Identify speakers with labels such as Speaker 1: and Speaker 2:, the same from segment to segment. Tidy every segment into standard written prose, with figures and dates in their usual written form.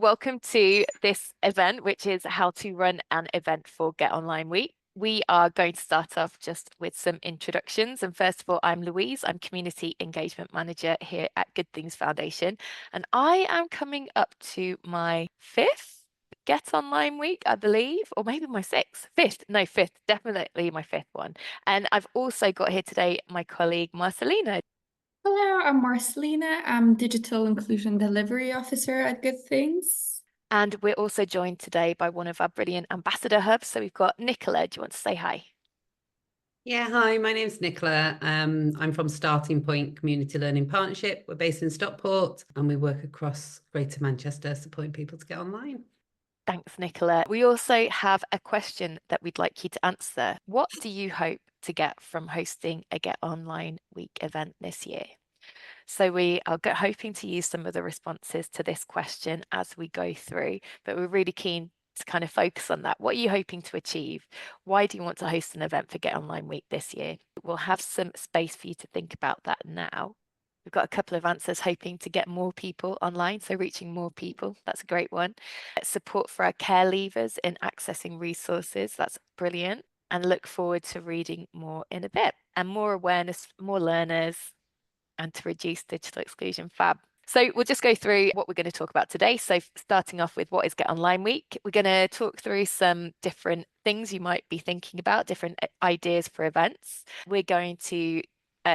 Speaker 1: Welcome to this event, which is how to run an event for Get Online Week. We are going to start off just with some introductions. And first of all, I'm Louise. I'm Community Engagement Manager here at Good Things Foundation. And I am coming up to my fifth Get Online Week, I believe, or maybe my sixth, fifth, definitely my fifth one. And I've also got here today my colleague, Marcelina.
Speaker 2: Hello, I'm Marcelina. I'm Digital Inclusion Delivery Officer at Good Things.
Speaker 1: And we're also joined today by one of our brilliant ambassador hubs. So we've got Nicola. Do you want to say hi?
Speaker 3: Yeah, hi, my name's Nicola. I'm from Starting Point Community Learning Partnership. We're based in Stockport and we work across Greater Manchester supporting people to get online.
Speaker 1: Thanks, Nicola. We also have a question that we'd like you to answer. What do you hope to get from hosting a Get Online Week event this year? So we are hoping to use some of the responses to this question as we go through, but we're really keen to kind of focus on that. What are you hoping to achieve? Why do you want to host an event for Get Online Week this year? We'll have some space for you to think about that now. We've got a couple of answers hoping to get more people online, so reaching more people. That's a great one. Support for our care leavers in accessing resources. That's brilliant. And look forward to reading more in a bit. And more awareness, more learners, and to reduce digital exclusion. Fab. So we'll just go through what we're going to talk about today. So starting off with what is Get Online Week, we're going to talk through some different things you might be thinking about, different ideas for events. We're going to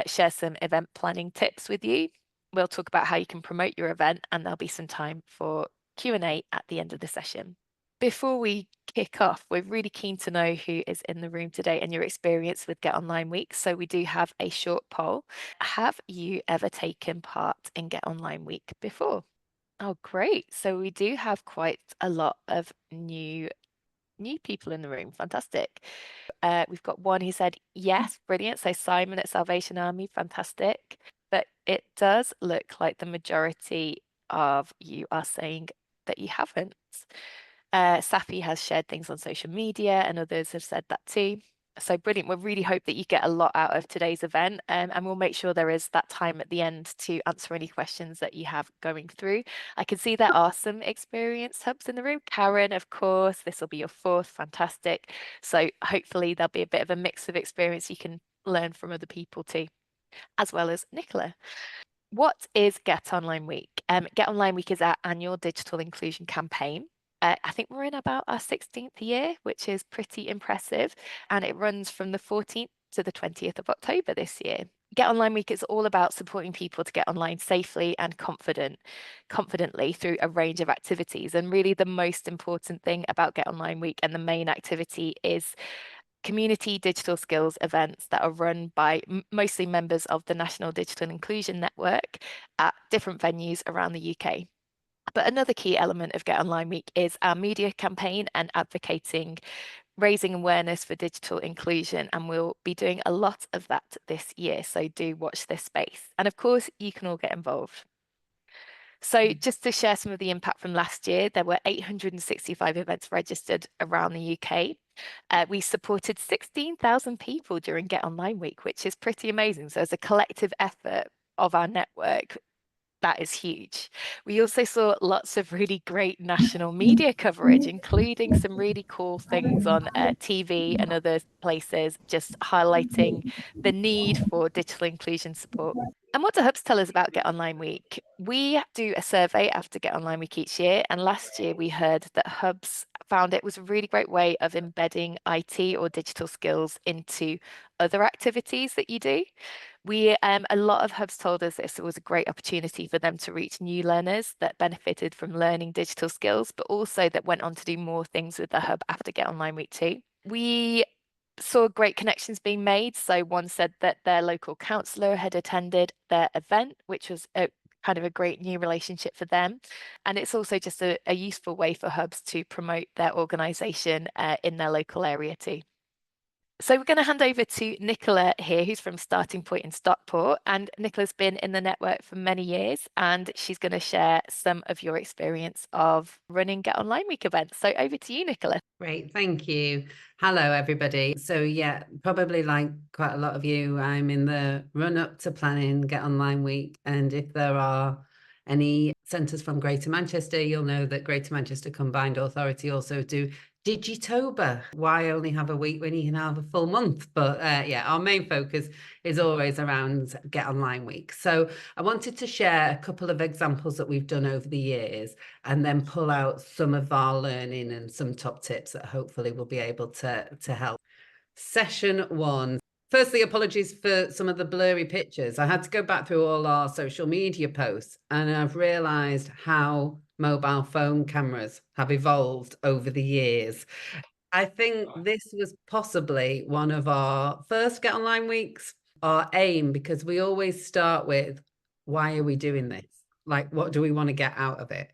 Speaker 1: share some event planning tips with you. We'll talk about how you can promote your event, and there'll be some time for Q&A at the end of the session. Before we kick off, we're really keen to know who is in the room today and your experience with Get Online Week. So we do have a short poll. Have you ever taken part in Get Online Week before? Oh, great. So we do have quite a lot of new people in the room. Fantastic. We've got one who said yes, brilliant. So Simon at Salvation Army, fantastic. But it does look like the majority of you are saying that you haven't. Safi has shared things on social media and others have said that too. So brilliant. We really hope that you get a lot out of today's event, and we'll make sure there is that time at the end to answer any questions that you have going through. I can see there are some experienced hubs in the room. Karen, of course, this will be your fourth. Fantastic. So hopefully there'll be a bit of a mix of experience you can learn from other people too, as well as Nicola. What is Get Online Week? Get Online Week is our annual digital inclusion campaign. I think we're in about our 16th year, which is pretty impressive. And it runs from the 14th to the 20th of October this year. Get Online Week is all about supporting people to get online safely and confidently through a range of activities. And really the most important thing about Get Online Week and the main activity is community digital skills events that are run by mostly members of the National Digital Inclusion Network at different venues around the UK. But another key element of Get Online Week is our media campaign and advocating, raising awareness for digital inclusion. And we'll be doing a lot of that this year. So do watch this space. And of course, you can all get involved. So just to share some of the impact from last year, there were 865 events registered around the UK. We supported 16,000 people during Get Online Week, which is pretty amazing. So as a collective effort of our network, that is huge. We also saw lots of really great national media coverage, including some really cool things on TV and other places, just highlighting the need for digital inclusion support. And what do hubs tell us about Get Online Week? We do a survey after Get Online Week each year. And last year we heard that hubs found it was a really great way of embedding IT or digital skills into other activities that you do. A lot of hubs told us this was a great opportunity for them to reach new learners that benefited from learning digital skills, but also that went on to do more things with the hub after Get Online Week 2. We saw great connections being made. So one said that their local councillor had attended their event, which was a kind of a great new relationship for them. And it's also just a useful way for hubs to promote their organisation in their local area too. So we're going to hand over to Nicola here, who's from Starting Point in Stockport. And Nicola's been in the network for many years, and she's going to share some of your experience of running Get Online Week events. So over to you, Nicola.
Speaker 3: Great, thank you. Hello, everybody. So yeah, probably like quite a lot of you, I'm in the run up to planning Get Online Week. And if there are any centres from Greater Manchester, you'll know that Greater Manchester Combined Authority also do Digitober. Why only have a week when you can have a full month? But yeah, our main focus is always around Get Online Week. So I wanted to share a couple of examples that we've done over the years and then pull out some of our learning and some top tips that hopefully will be able to help. Session 1. Firstly, apologies for some of the blurry pictures. I had to go back through all our social media posts and I've realised how mobile phone cameras have evolved over the years. I think this was possibly one of our first Get Online Weeks, our aim, because we always start with, why are we doing this? Like, what do we want to get out of it?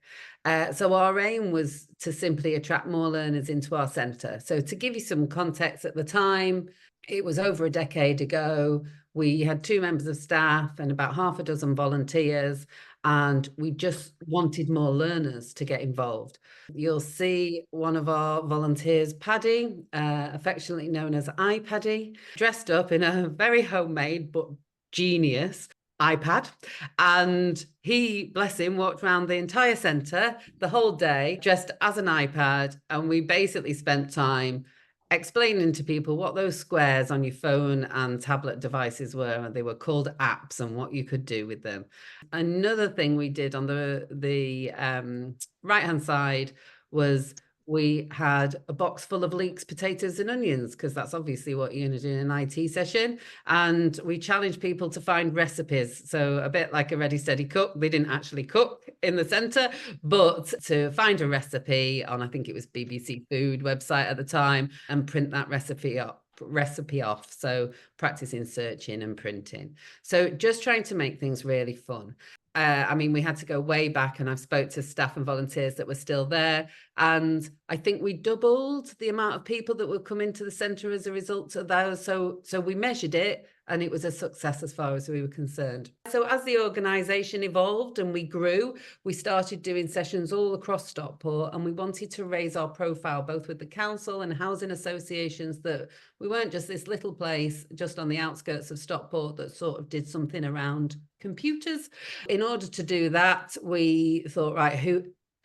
Speaker 3: So our aim was to simply attract more learners into our centre. So to give you some context, at the time, it was over a decade ago. We had 2 members of staff and about half a dozen volunteers, and we just wanted more learners to get involved. You'll see one of our volunteers, Paddy, affectionately known as iPaddy, dressed up in a very homemade but genius iPad, and he, bless him, walked around the entire centre the whole day dressed as an iPad, and we basically spent time explaining to people what those squares on your phone and tablet devices were. They were called apps and what you could do with them. Another thing we did on the right hand side was we had a box full of leeks, potatoes and onions, because that's obviously what you're going to do in an IT session. And we challenged people to find recipes. So a bit like a Ready Steady Cook. They didn't actually cook in the centre, but to find a recipe on, I think it was BBC Food website at the time, and print that recipe off. So practicing searching and printing. So just trying to make things really fun. I mean, we had to go way back, and I've spoke to staff and volunteers that were still there. And I think we doubled the amount of people that would come into the centre as a result of those. So we measured it, and it was a success as far as we were concerned. So as the organisation evolved and we grew, we started doing sessions all across Stockport, and we wanted to raise our profile both with the council and housing associations, that we weren't just this little place just on the outskirts of Stockport that sort of did something around computers. In order to do that, we thought, right,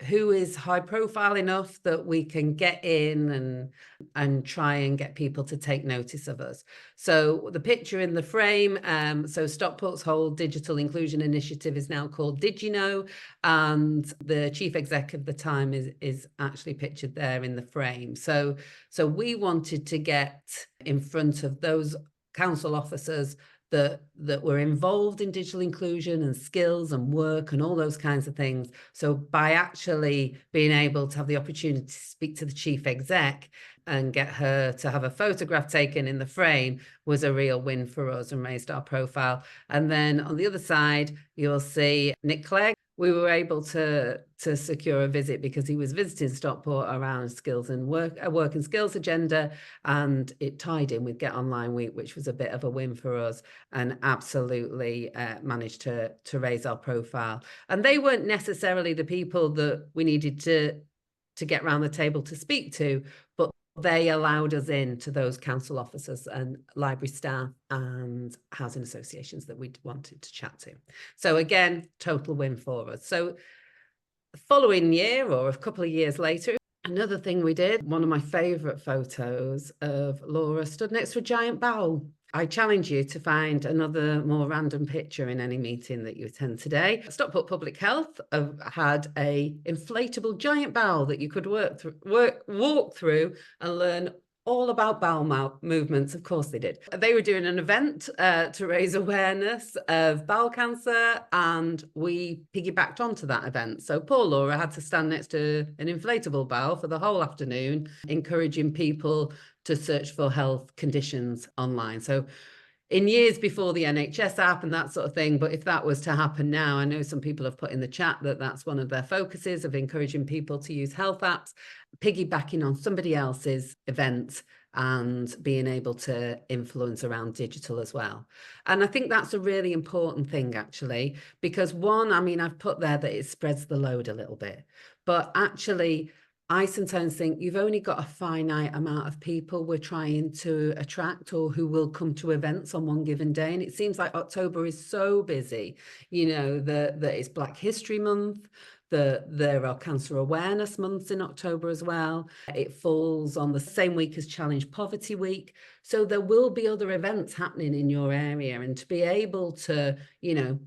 Speaker 3: who is high profile enough that we can get in and try and get people to take notice of us. So the picture in the frame, so Stockport's whole digital inclusion initiative is now called DigiKnow, and the chief exec of the time is actually pictured there in the frame. So we wanted to get in front of those council officers that were involved in digital inclusion and skills and work and all those kinds of things. So by actually being able to have the opportunity to speak to the chief exec and get her to have a photograph taken in the frame was a real win for us and raised our profile. And then on the other side, you'll see Nick Clegg. We were able to secure a visit because he was visiting Stockport around skills and work and skills agenda, and it tied in with Get Online Week, which was a bit of a win for us, and absolutely managed to raise our profile. And they weren't necessarily the people that we needed to get around the table to speak to, but they allowed us in to those council officers and library staff and housing associations that we wanted to chat to. So again, total win for us. So the following year, or a couple of years later, another thing we did, one of my favourite photos of Laura stood next to a giant bowl. I challenge you to find another more random picture in any meeting that you attend today. Stockport Public Health have had a inflatable giant bowel that you could walk through and learn all about bowel movements. Of course they did. They were doing an event to raise awareness of bowel cancer, and we piggybacked onto that event. So poor Laura had to stand next to an inflatable bowel for the whole afternoon, encouraging people to search for health conditions online. So in years before the NHS app and that sort of thing, but if that was to happen now, I know some people have put in the chat that that's one of their focuses, of encouraging people to use health apps, piggybacking on somebody else's event and being able to influence around digital as well. And I think that's a really important thing, actually, because one, I mean, I've put there that it spreads the load a little bit, but actually I sometimes think you've only got a finite amount of people we're trying to attract or who will come to events on one given day. And it seems like October is so busy, you know, that it's Black History Month, that there are cancer awareness months in October as well. It falls on the same week as Challenge Poverty Week. So there will be other events happening in your area, and to be able to, you know,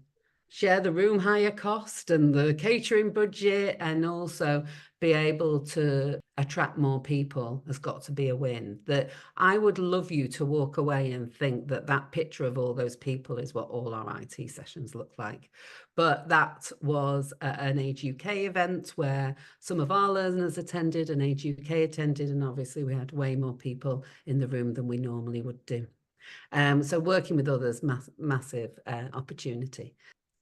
Speaker 3: share the room hire cost and the catering budget, and also be able to attract more people has got to be a win. That I would love you to walk away and think that that picture of all those people is what all our IT sessions look like. But that was an Age UK event where some of our learners attended and Age UK attended, and obviously we had way more people in the room than we normally would do. So working with others, massive opportunity.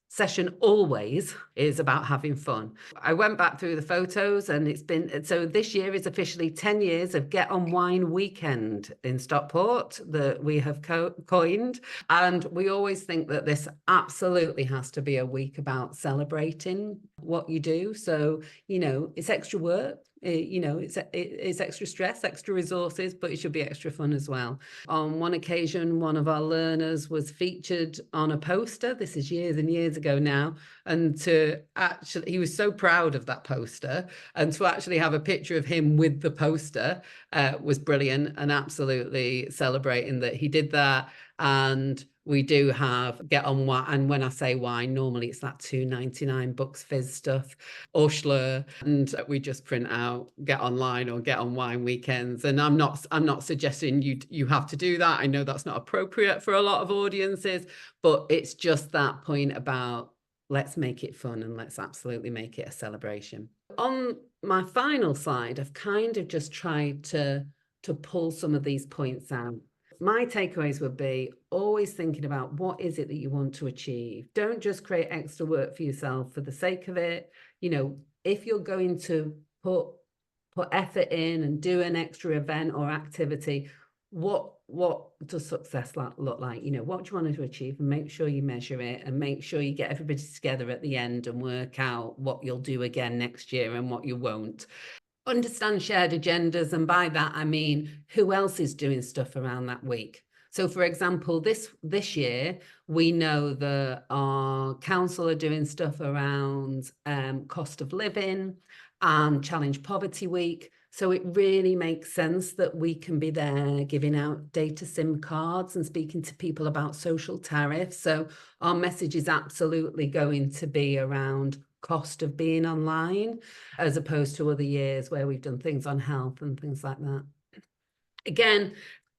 Speaker 3: Session always is about having fun. I went back through the photos, and it's been, so this year is officially 10 years of Get On Wine Weekend in Stockport that we have coined. And we always think that this absolutely has to be a week about celebrating what you do. So, you know, it's extra work. You know, it's extra stress, extra resources, but it should be extra fun as well. On one occasion, one of our learners was featured on a poster. This is years and years ago now. And to actually, he was so proud of that poster, and to actually have a picture of him with the poster was brilliant, and absolutely celebrating that he did that. And we do have Get On Wine, and when I say wine, normally it's that £2.99 Bucks Fizz stuff, or Schlur, and we just print out Get Online or Get On Wine weekends. And I'm not suggesting you have to do that. I know that's not appropriate for a lot of audiences, but it's just that point about let's make it fun and let's absolutely make it a celebration. On my final slide, I've kind of just tried to pull some of these points out. My takeaways would be always thinking about what is it that you want to achieve. Don't just create extra work for yourself for the sake of it. You know, if you're going to put effort in and do an extra event or activity, what does success look like? You know, what do you want to achieve, and make sure you measure it, and make sure you get everybody together at the end and work out what you'll do again next year and what you won't. Understand shared agendas, and by that I mean who else is doing stuff around that week. So for example, this year we know that our council are doing stuff around cost of living and Challenge Poverty Week. So it really makes sense that we can be there giving out data SIM cards and speaking to people about social tariffs. So our message is absolutely going to be around cost of being online, as opposed to other years where we've done things on health and things like that. Again,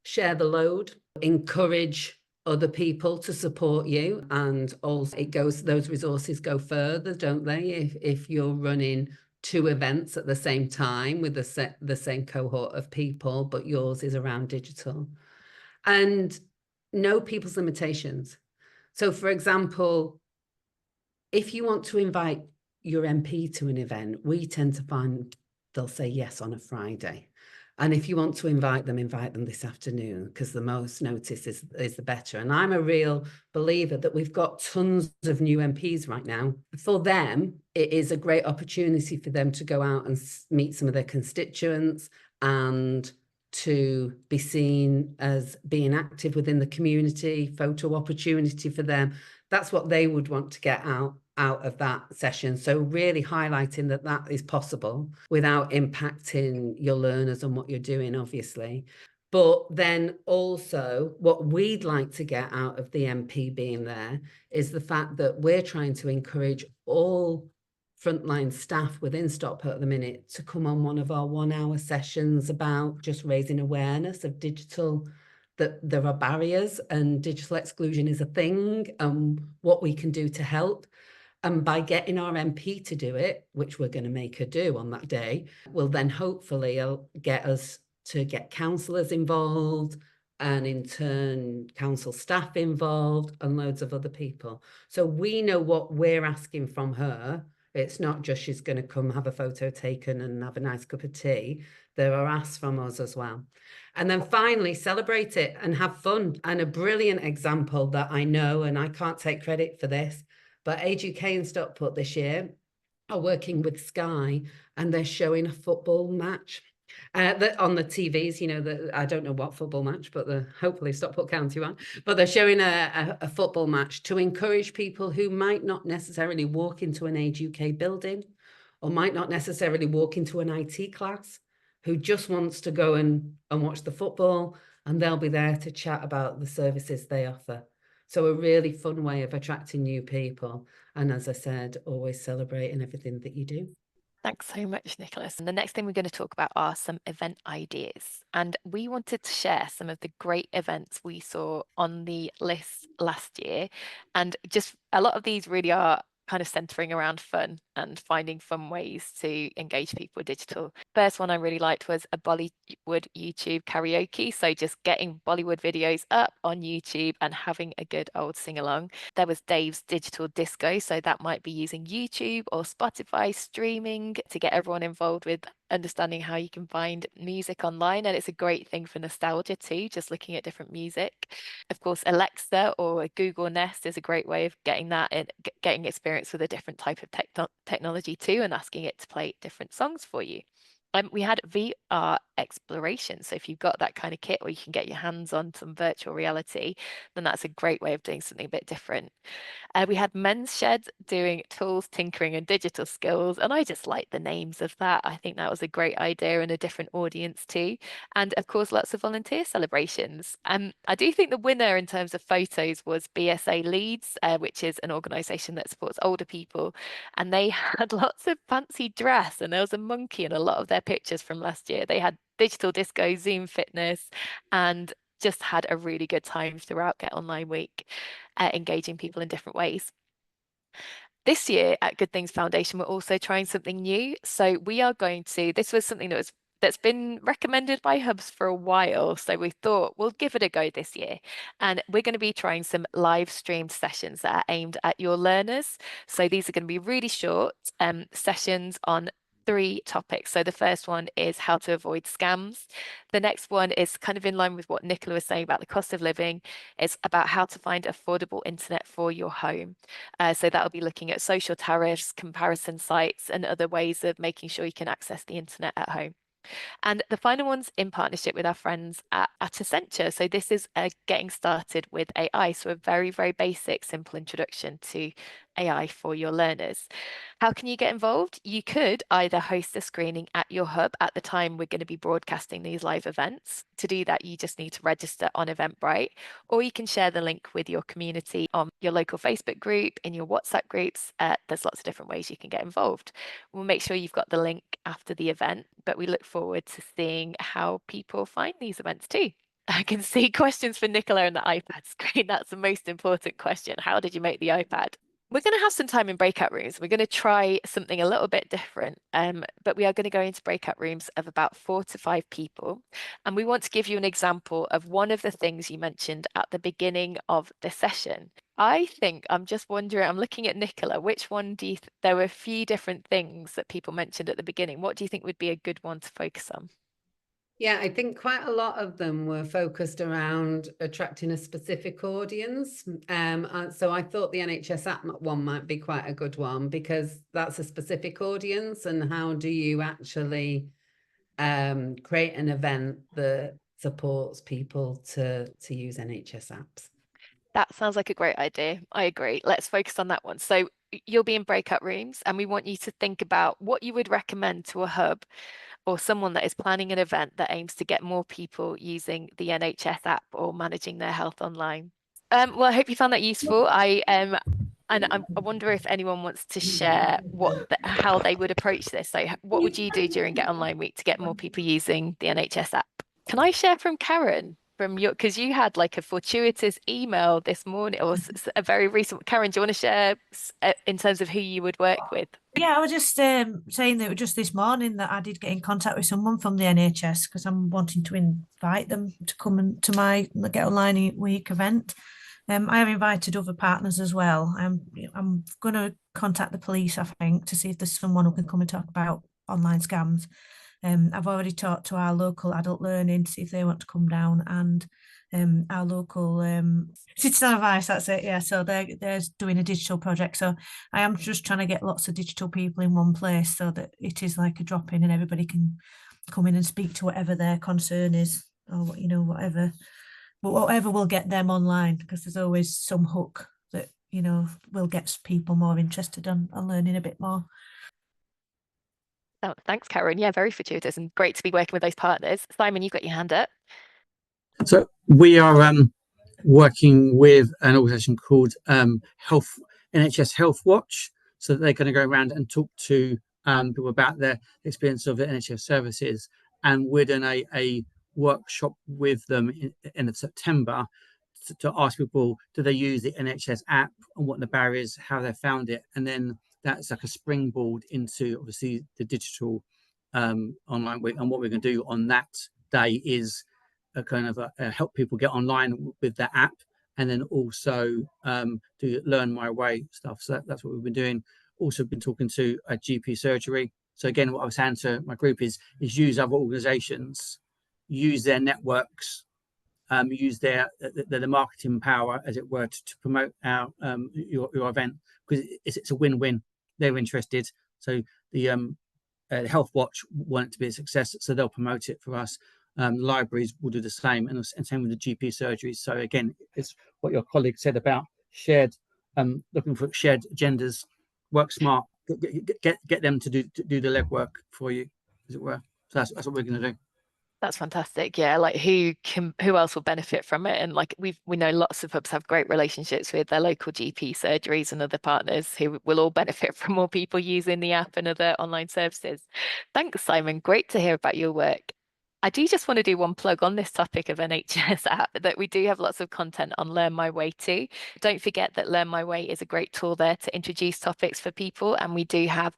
Speaker 3: share the load, encourage other people to support you, and also those resources go further, don't they? If you're running 2 events at the same time with the same cohort of people, but yours is around digital. And know people's limitations. So for example, if you want to invite your MP to an event, we tend to find they'll say yes on a Friday. And if you want to invite them this afternoon, because the most notice is the better. And I'm a real believer that we've got tons of new MPs right now. For them, it is a great opportunity for them to go out and meet some of their constituents and to be seen as being active within the community, photo opportunity for them. That's what they would want to get out of that session. So really highlighting that is possible without impacting your learners and what you're doing, obviously. But then also what we'd like to get out of the MP being there is the fact that we're trying to encourage all frontline staff within Stockport at the minute to come on one of our 1-hour sessions about just raising awareness of digital, that there are barriers and digital exclusion is a thing, and what we can do to help. And by getting our MP to do it, which we're going to make her do on that day, will then hopefully get us to get councillors involved, and in turn council staff involved, and loads of other people. So we know what we're asking from her. It's not just she's going to come have a photo taken and have a nice cup of tea. There are asks from us as well. And then finally, celebrate it and have fun. And a brilliant example that I know, and I can't take credit for this, but Age UK in Stockport this year are working with Sky and they're showing a football match. On the TVs, you know, I don't know what football match, but hopefully Stockport County one. But they're showing a football match to encourage people who might not necessarily walk into an Age UK building, or might not necessarily walk into an IT class, who just wants to go and watch the football, and they'll be there to chat about the services they offer. So a really fun way of attracting new people. And as I said, always celebrating everything that you do.
Speaker 1: Thanks so much, Nicholas. And the next thing we're going to talk about are some event ideas. And we wanted to share some of the great events we saw on the list last year. And just a lot of these really are kind of centering around fun and finding fun ways to engage people with digital. First one I really liked was a Bollywood YouTube karaoke. So just getting Bollywood videos up on YouTube and having a good old sing along. There was Dave's digital disco. So that might be using YouTube or Spotify streaming to get everyone involved with understanding how you can find music online. And it's a great thing for nostalgia too, just looking at different music. Of course, Alexa or Google Nest is a great way of getting that in, getting experience with a different type of technology too, and asking it to play different songs for you. We had VR exploration. So if you've got that kind of kit, or you can get your hands on some virtual reality, then that's a great way of doing something a bit different. We had Men's Shed doing tools, tinkering and digital skills. And I just like the names of that. I think that was a great idea and a different audience too. And of course, lots of volunteer celebrations. I do think the winner in terms of photos was BSA Leeds, which is an organisation that supports older people. And they had lots of fancy dress, and there was a monkey in a lot of their pictures from last year. They had digital disco, Zoom fitness, and just had a really good time throughout Get Online Week, engaging people in different ways. This year at Good Things Foundation, we're also trying something new. So we are going to, this was something that's been recommended by Hubs for a while. So we thought we'll give it a go this year. And we're going to be trying some live streamed sessions that are aimed at your learners. So these are going to be really short sessions on 3 topics. So the first one is how to avoid scams. The next one is kind of in line with what Nicola was saying about the cost of living. It's about how to find affordable internet for your home. So that'll be looking at social tariffs, comparison sites, and other ways of making sure you can access the internet at home. And the final one's in partnership with our friends at Accenture. So this is getting started with AI. So a very, very basic, simple introduction to AI for your learners. How can you get involved? You could either host a screening at your hub at the time we're going to be broadcasting these live events. To do that, you just need to register on Eventbrite, or you can share the link with your community on your local Facebook group, in your WhatsApp groups. There's lots of different ways you can get involved. We'll make sure you've got the link after the event, but we look forward to seeing how people find these events too. I can see questions for Nicola on the iPad screen. That's the most important question. How did you make the iPad? We're going to have some time in breakout rooms. We're going to try something a little bit different, but we are going to go into breakout rooms of about 4 to 5 people. And we want to give you an example of one of the things you mentioned at the beginning of the session. I think I'm just wondering, I'm looking at Nicola, which one do you there were a few different things that people mentioned at the beginning. What do you think would be a good one to focus on?
Speaker 3: Yeah, I think quite a lot of them were focused around attracting a specific audience. So I thought the NHS app one might be quite a good one, because that's a specific audience. And how do you actually create an event that supports people to use NHS apps?
Speaker 1: That sounds like a great idea. I agree. Let's focus on that one. So you'll be in breakout rooms, and we want you to think about what you would recommend to a hub or someone that is planning an event that aims to get more people using the NHS app or managing their health online. Well, I hope you found that useful. And I wonder if anyone wants to share how they would approach this. So what would you do during Get Online Week to get more people using the NHS app? Can I share from Karen? Because you had like a fortuitous email this morning, or a very recent. Karen, do you want to share in terms of who you would work with?
Speaker 4: Yeah, I was just saying that just this morning that I did get in contact with someone from the NHS, because I'm wanting to invite them to come to my Get Online Week event. I have invited other partners as well. I'm going to contact the police, I think, to see if there's someone who can come and talk about online scams. I've already talked to our local adult learning to see if they want to come down, and our local Citizen Advice, that's it, yeah. So they're doing a digital project. So I am just trying to get lots of digital people in one place so that it is like a drop in and everybody can come in and speak to whatever their concern is, or whatever. But whatever will get them online, because there's always some hook that will get people more interested on learning a bit more.
Speaker 1: Oh, thanks, Karen. Yeah, very fortuitous and great to be working with those partners. Simon, you've got your hand up.
Speaker 5: So we are working with an organisation called NHS Health Watch. So they're going to go around and talk to people about their experience of the NHS services, and we're doing a workshop with them in end of September to ask people, do they use the NHS app and what the barriers, how they found it, and then that's like a springboard into obviously the digital online week. And what we're going to do on that day is kind of help people get online with the app, and then also do Learn My Way stuff. So that's what we've been doing. Also been talking to a GP surgery. So again, what I was saying to my group is use other organizations, use their networks, use the marketing power, as it were, to promote our your event, because it's a win-win. They're interested, so the Health Watch want it to be a success, so they'll promote it for us. Libraries will do the same, and same with the GP surgeries. So again, it's what your colleague said about shared, looking for shared agendas. Work smart, get them to do the legwork for you, as it were. So that's what we're going to do.
Speaker 1: That's fantastic. Yeah, like who else will benefit from it? And like we know lots of hubs have great relationships with their local GP surgeries and other partners who will all benefit from more people using the app and other online services. Thanks, Simon. Great to hear about your work. I do just want to do one plug on this topic of NHS app, that we do have lots of content on Learn My Way too. Don't forget that Learn My Way is a great tool there to introduce topics for people, and we do have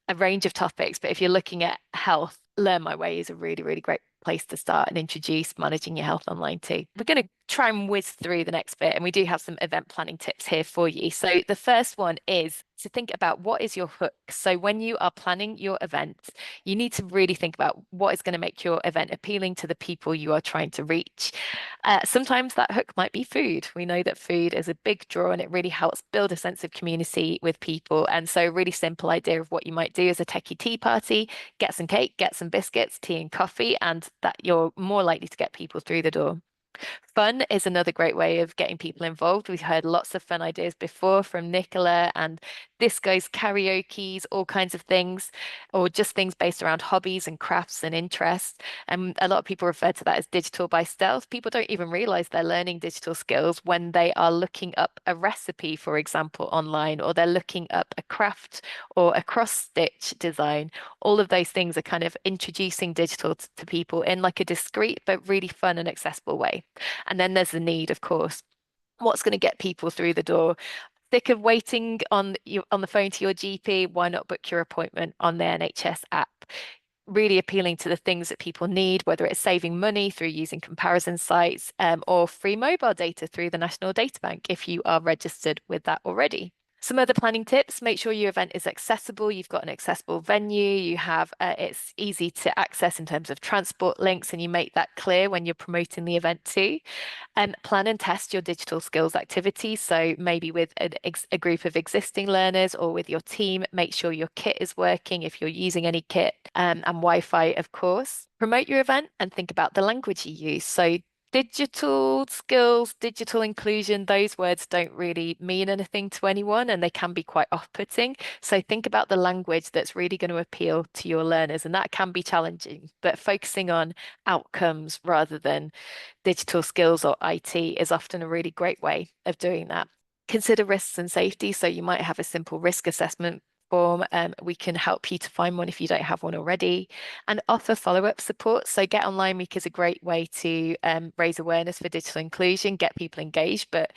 Speaker 1: a range of topics, but if you're looking at health, Learn My Way is a really, really great place to start and introduce managing your health online too. We're going to try and whiz through the next bit, and we do have some event planning tips here for you. So the first one is to think about what is your hook. So when you are planning your event, you need to really think about what is going to make your event appealing to the people you are trying to reach. Sometimes that hook might be food. We know that food is a big draw, and it really helps build a sense of community with people. And so a really simple idea of what you might do is a techie tea party, get some cake, get some biscuits, tea and coffee, and that you're more likely to get people through the door. Fun is another great way of getting people involved. We've heard lots of fun ideas before from Nicola, and this goes karaoke's, all kinds of things, or just things based around hobbies and crafts and interests. And a lot of people refer to that as digital by stealth. People don't even realize they're learning digital skills when they are looking up a recipe, for example, online, or they're looking up a craft or a cross-stitch design. All of those things are kind of introducing digital to people in like a discreet but really fun and accessible way. And then there's the need, of course. What's going to get people through the door? Sick of waiting on the phone to your GP? Why not book your appointment on the NHS app? Really appealing to the things that people need, whether it's saving money through using comparison sites, or free mobile data through the National Data Bank if you are registered with that already. Some other planning tips: make sure your event is accessible. You've got an accessible venue, you have it's easy to access in terms of transport links, and you make that clear when you're promoting the event too. Plan and test your digital skills activities. So maybe with a group of existing learners or with your team, make sure your kit is working if you're using any kit, and Wi-Fi, of course. Promote your event and think about the language you use. So digital skills, digital inclusion, those words don't really mean anything to anyone, and they can be quite off-putting. So think about the language that's really going to appeal to your learners, and that can be challenging, but focusing on outcomes rather than digital skills or IT is often a really great way of doing that. Consider risks and safety. So you might have a simple risk assessment form. We can help you to find one if you don't have one already, and offer follow-up support. So Get Online Week is a great way to raise awareness for digital inclusion, get people engaged, but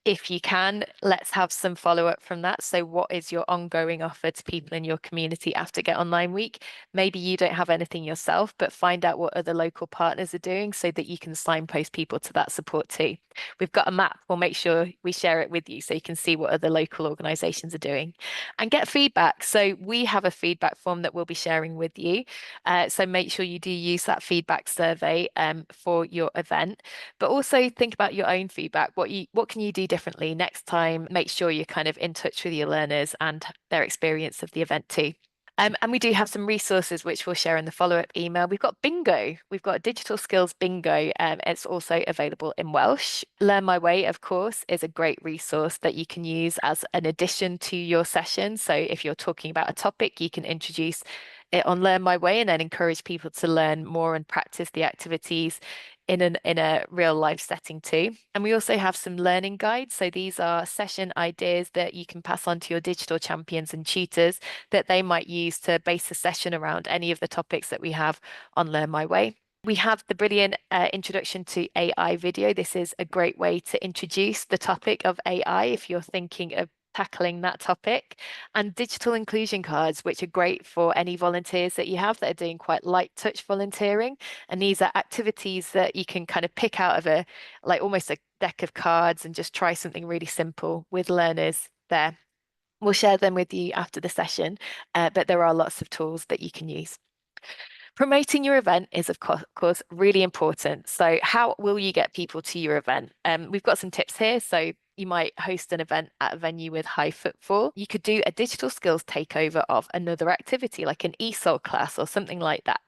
Speaker 1: If you can, let's have some follow-up from that. So what is your ongoing offer to people in your community after Get Online Week? Maybe you don't have anything yourself, but find out what other local partners are doing so that you can signpost people to that support too. We've got a map. We'll make sure we share it with you so you can see what other local organisations are doing and get feedback. So we have a feedback form that we'll be sharing with you. So make sure you do use that feedback survey for your event, but also think about your own feedback. What can you do differently next time? Make sure you're kind of in touch with your learners and their experience of the event too. And we do have some resources which we'll share in the follow-up email. We've got bingo. We've got a digital skills bingo. It's also available in Welsh. Learn My Way, of course, is a great resource that you can use as an addition to your session. So if you're talking about a topic, you can introduce it on Learn My Way and then encourage people to learn more and practice the activities in a real life setting too. And we also have some learning guides. So these are session ideas that you can pass on to your digital champions and tutors that they might use to base a session around any of the topics that we have on Learn My Way. We have the brilliant introduction to AI video. This is a great way to introduce the topic of AI if you're thinking of tackling that topic, and digital inclusion cards, which are great for any volunteers that you have that are doing quite light touch volunteering. And these are activities that you can kind of pick out of almost a deck of cards and just try something really simple with learners there. We'll share them with you after the session, but there are lots of tools that you can use. Promoting your event is, of course, really important. So how will you get people to your event? We've got some tips here. So you might host an event at a venue with high footfall. You could do a digital skills takeover of another activity, like an ESOL class or something like that.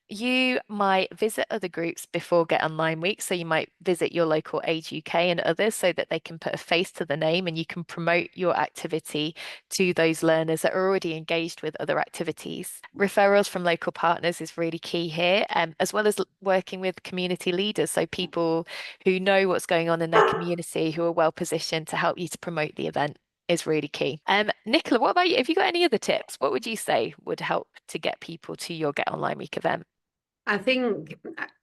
Speaker 1: You might visit other groups before Get Online Week. So you might visit your local Age UK and others so that they can put a face to the name and you can promote your activity to those learners that are already engaged with other activities. Referrals from local partners is really key here, as well as working with community leaders. So people who know what's going on in their community, who are well positioned to help you to promote the event is really key. Nicola, what about you? Have you got any other tips? What would you say would help to get people to your Get Online Week event?
Speaker 3: I think,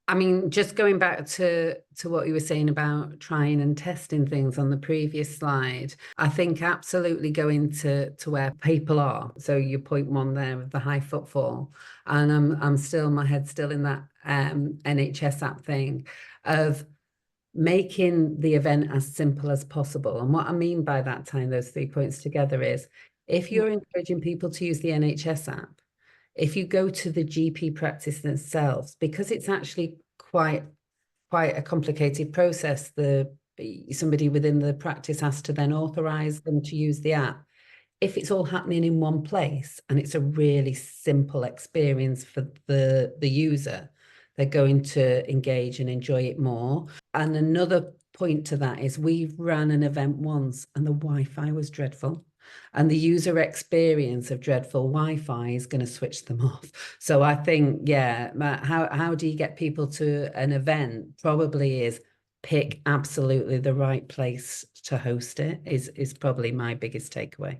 Speaker 3: I mean, just going back to what you were saying about trying and testing things on the previous slide, I think absolutely going to where people are. So your point one there of the high footfall, and my head's still in that NHS app thing of making the event as simple as possible. And what I mean by that, tying those 3 points together, is if you're encouraging people to use the NHS app, if you go to the GP practice themselves, because it's actually quite a complicated process, somebody within the practice has to then authorize them to use the app. If it's all happening in one place and it's a really simple experience for the user, they're going to engage and enjoy it more. And another point to that is we've ran an event once and the Wi-Fi was dreadful. And the user experience of dreadful Wi-Fi is going to switch them off. So I think, yeah, how do you get people to an event? Probably is pick absolutely the right place to host it is probably my biggest takeaway.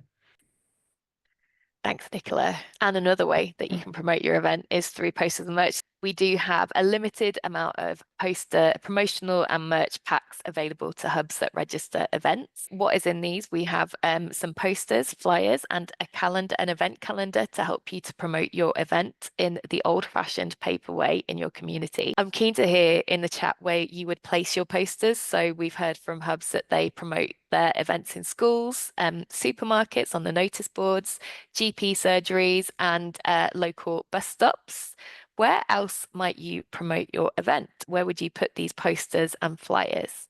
Speaker 1: Thanks, Nicola. And another way that you can promote your event is through posters and merch. We do have a limited amount of poster, promotional and merch packs available to hubs that register events. What is in these? We have some posters, flyers, and an event calendar to help you to promote your event in the old-fashioned paper way in your community. I'm keen to hear in the chat where you would place your posters. So we've heard from hubs that they promote their events in schools, supermarkets, on the notice boards, GP surgeries, and local bus stops. Where else might you promote your event? Where would you put these posters and flyers?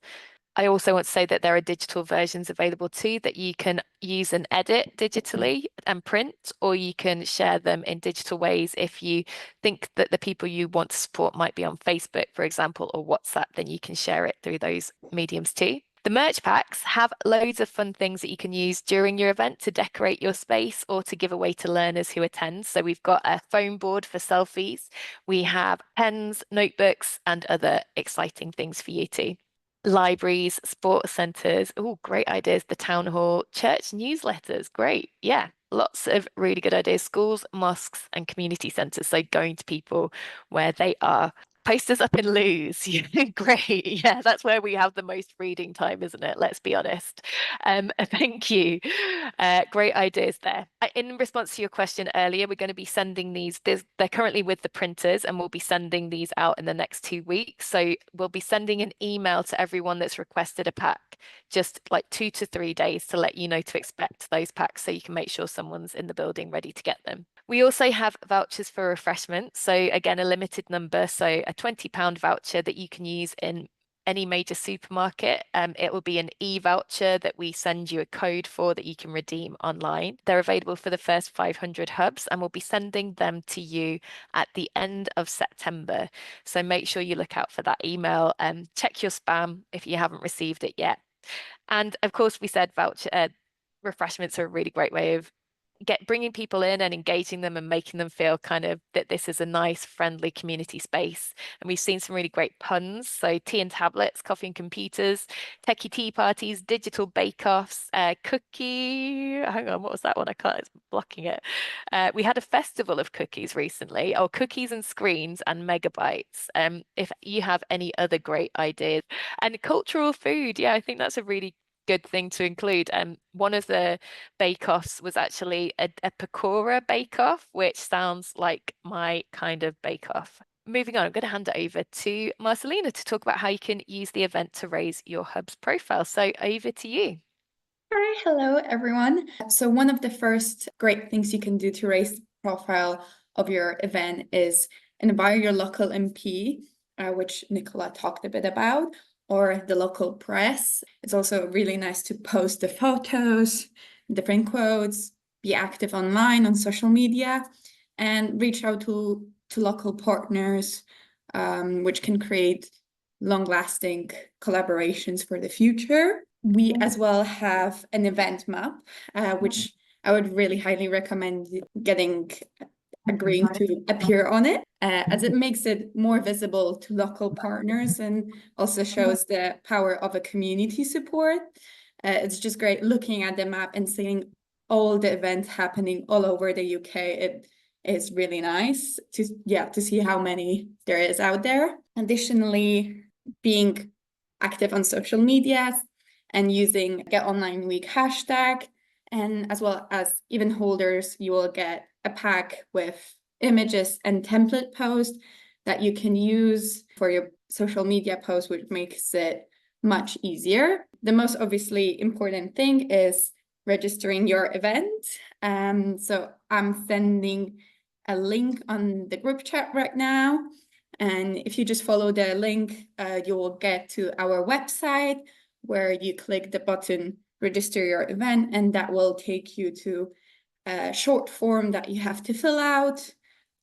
Speaker 1: I also want to say that there are digital versions available too that you can use and edit digitally and print, or you can share them in digital ways. If you think that the people you want to support might be on Facebook, for example, or WhatsApp, then you can share it through those mediums too. The merch packs have loads of fun things that you can use during your event to decorate your space or to give away to learners who attend. So we've got a foam board for selfies. We have pens, notebooks, and other exciting things for you too. Libraries, sports centres, oh, great ideas. The town hall, church newsletters, great. Yeah, lots of really good ideas. Schools, mosques, and community centres. So going to people where they are. Posters up in loos. Great. Yeah, that's where we have the most reading time, isn't it? Let's be honest. Thank you. Great ideas there. In response to your question earlier, we're going to be sending these. They're currently with the printers, and we'll be sending these out in the next 2 weeks. So we'll be sending an email to everyone that's requested a pack, just like 2 to 3 days to let you know to expect those packs, so you can make sure someone's in the building ready to get them. We also have vouchers for refreshments. So again, a limited number. So a £20 voucher that you can use in any major supermarket. It will be an e-voucher that we send you a code for that you can redeem online. They're available for the first 500 hubs, and we'll be sending them to you at the end of September. So make sure you look out for that email. Check your spam if you haven't received it yet. And of course, we said refreshments are a really great way of bringing people in and engaging them and making them feel kind of that this is a nice, friendly community space. And we've seen some really great puns. So tea and tablets, coffee and computers, techie tea parties, digital bake-offs, cookie. Hang on, what was that one? I can't, it's blocking it. We had a festival of cookies recently. Oh, cookies and screens and megabytes. If you have any other great ideas. And cultural food. Yeah, I think that's a really good thing to include. One of the bake-offs was actually a pakora bake-off, which sounds like my kind of bake-off. Moving on, I'm going to hand it over to Marcelina to talk about how you can use the event to raise your hub's profile. So over to you.
Speaker 2: Hi, hello everyone. So one of the first great things you can do to raise the profile of your event is invite your local MP, which Nicola talked a bit about, or the local press. It's also really nice to post the photos, different quotes, be active online on social media, and reach out to local partners, which can create long-lasting collaborations for the future. We as well have an event map, which I would really highly recommend agreeing to appear on it, as it makes it more visible to local partners and also shows the power of a community support. It's just great looking at the map and seeing all the events happening all over the UK. It is really nice to see how many there is out there. Additionally, being active on social media and using Get Online Week hashtag, and as well as event holders, you will get a pack with images and template posts that you can use for your social media posts, which makes it much easier. The most obviously important thing is registering your event. So I'm sending a link on the group chat right now. And if you just follow the link, you will get to our website where you click the button, register your event, and that will take you to a short form that you have to fill out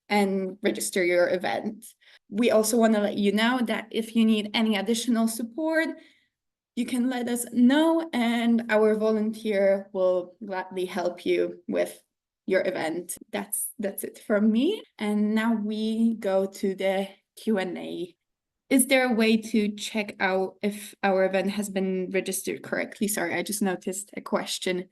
Speaker 2: and register your event. We also want to let you know that if you need any additional support, you can let us know, and our volunteer will gladly help you with your event. That's it from me. And now we go to the Q&A. Is there a way to check out if our event has been registered correctly? Sorry, I just noticed a question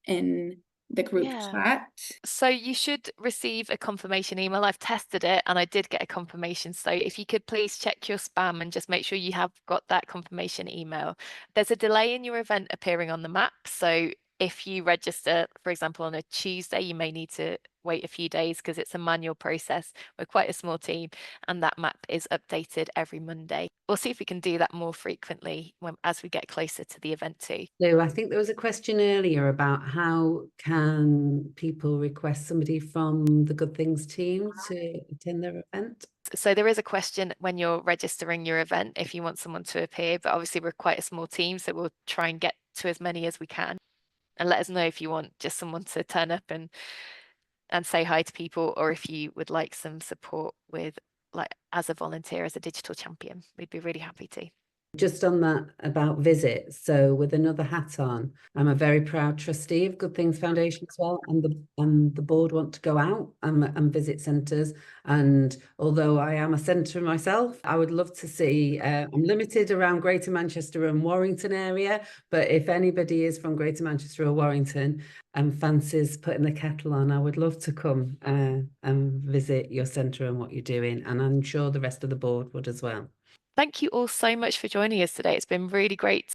Speaker 2: in the group chat.
Speaker 1: So you should receive a confirmation email. I've tested it and I did get a confirmation. So if you could please check your spam and just make sure you have got that confirmation email. There's a delay in your event appearing on the map. So if you register, for example, on a Tuesday, you may need to wait a few days because it's a manual process. We're quite a small team and that map is updated every Monday. We'll see if we can do that more frequently as we get closer to the event too.
Speaker 3: Lou, I think there was a question earlier about how can people request somebody from the Good Things team to attend their event?
Speaker 1: So there is a question when you're registering your event if you want someone to appear, but obviously we're quite a small team, so we'll try and get to as many as we can. And let us know if you want just someone to turn up and say hi to people, or if you would like some support with, like, as a volunteer, as a digital champion. We'd be really happy to.
Speaker 3: Just on that about visits, so with another hat on, I'm a very proud trustee of Good Things Foundation as well, and the board want to go out and visit centres. And although I am a centre myself, I would love to see, I'm limited around Greater Manchester and Warrington area, but if anybody is from Greater Manchester or Warrington and fancies putting the kettle on, I would love to come and visit your centre and what you're doing, and I'm sure the rest of the board would as well.
Speaker 1: Thank you all so much for joining us today. It's been really great